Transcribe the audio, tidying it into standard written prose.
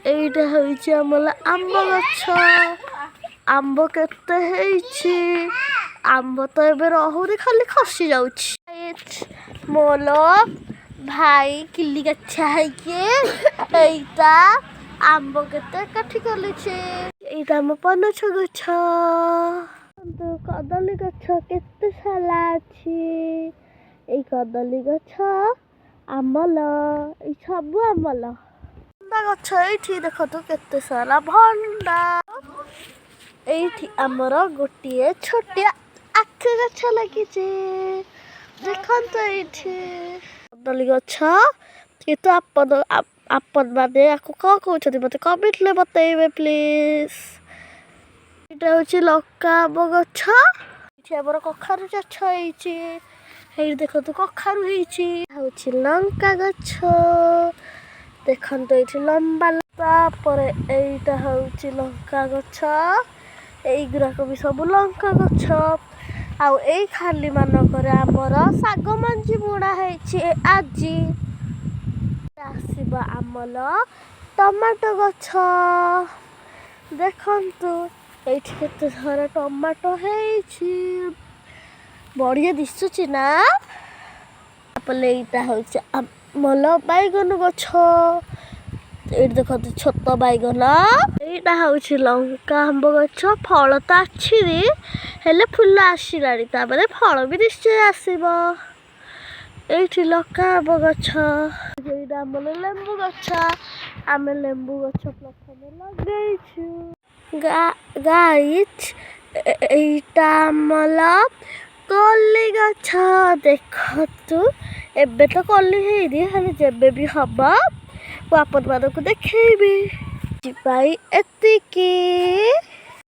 এইটা হচ্ছে আমার আম্ব গছ। আম্ব কেতে ହେଇଛି। আম্ব ତ ଏବେ ରହୁନି ଖାଲି ଖସି ଯାଉଛି। ମୋର ଭାଇ କିଲି ଗଛା ହେଇକି ଏଇଟା ଆମ୍ବ କେତେ କାଠି କଲିଛି। ଏଇଟା ଆମ ପଣସ ଗଛ। କଦଳୀ ଗଛ କେତେ ସାରା ଅଛି। ଏଇ କଦଳୀ ଗଛ ଆମଲ, ଏଇ ସବୁ ଆମଲ। ଭଣ୍ଡା ଗଛ ଏଇଠି ଦେଖନ୍ତୁ କେତେ ସାରା ଭଣ୍ଡା। ଏଇଠି ଆମର ଗୋଟିଏ ଛୋଟିଆ ଆଖୁ ଗଛ ଲାଗିଛି ଦେଖନ୍ତୁ ଏଇଠି। କଦଳୀ ଗଛ କିନ୍ତୁ ଆପଣ ମାନେ ଆକୁ କଣ କହୁଛନ୍ତି ମତେ କମେଣ୍ଟରେ ବତେଇବେ ପ୍ଲିଜ। ଏଇଟା ହଉଛି ଲଙ୍କା ଆମ୍ବ ଗଛ। ଏଇଠି ଆମର କଖାରୁ ଚାଷ ହେଇଛି। ହେଇଠି ଦେଖନ୍ତୁ କଖାରୁ ହେଇଛି। ହଉଛି ଲଙ୍କା ଗଛ ଦେଖନ୍ତୁ ଏଇଠି ଲମ୍ବା। ତାପରେ ଏଇଟା ହଉଛି ଲଙ୍କା ଗଛ। এইগুড়ାକ ବି ସବୁ ଲଙ୍କା ଗଛ। ଆଉ ଏଇ ଖାଲି ମାନଙ୍କରେ ଆମର ଶାଗ ମଞ୍ଜି ବୁଣା ହେଇଛି ଆଜି। ଆସିବ ଆମର ଟମାଟୋ ଗଛ ଦେଖନ୍ତୁ ଏଇଠି କେତେ ସାରା ଟମାଟୋ ହେଇଛି। ବଢିଆ ଦିଶୁଛି ନା। ତାପରେ ଏଇଟା ହଉଛି ଆମର ବାଇଗଣ ଗଛ। ଏଇଠି ଦେଖନ୍ତୁ ଛୋଟ ବାଇଗଣ। ଏଇଟା ହଉଛି ଲଙ୍କା ଆମ୍ବ ଗଛ। ଫଳ ତ ଆସିନି ହେଲେ ଫୁଲ ଆସିଲାଣି। ତାପରେ ଫଳ ବି ନିଶ୍ଚୟ ଆସିବ। ଏଇଠି ଲଙ୍କା ଆମ୍ବ ଗଛ। ଏଇଟା ଆମର ଲେମ୍ବୁ ଗଛ। ଆମେ ଲେମ୍ବୁ ଗଛ ପ୍ରଥମେ ଲଗେଇଛୁ। ଗାଇଜ ଏଇଟା ଆମର କଲି ଗଛ ଦେଖନ୍ତୁ। ଏବେ ତ କଲି ହେଇନି ହେଲେ ଯେବେ ବି ହବ ମୁଁ ଆପଣମାନଙ୍କୁ ଦେଖେଇବି। ପାଇଁ ଏତିକି।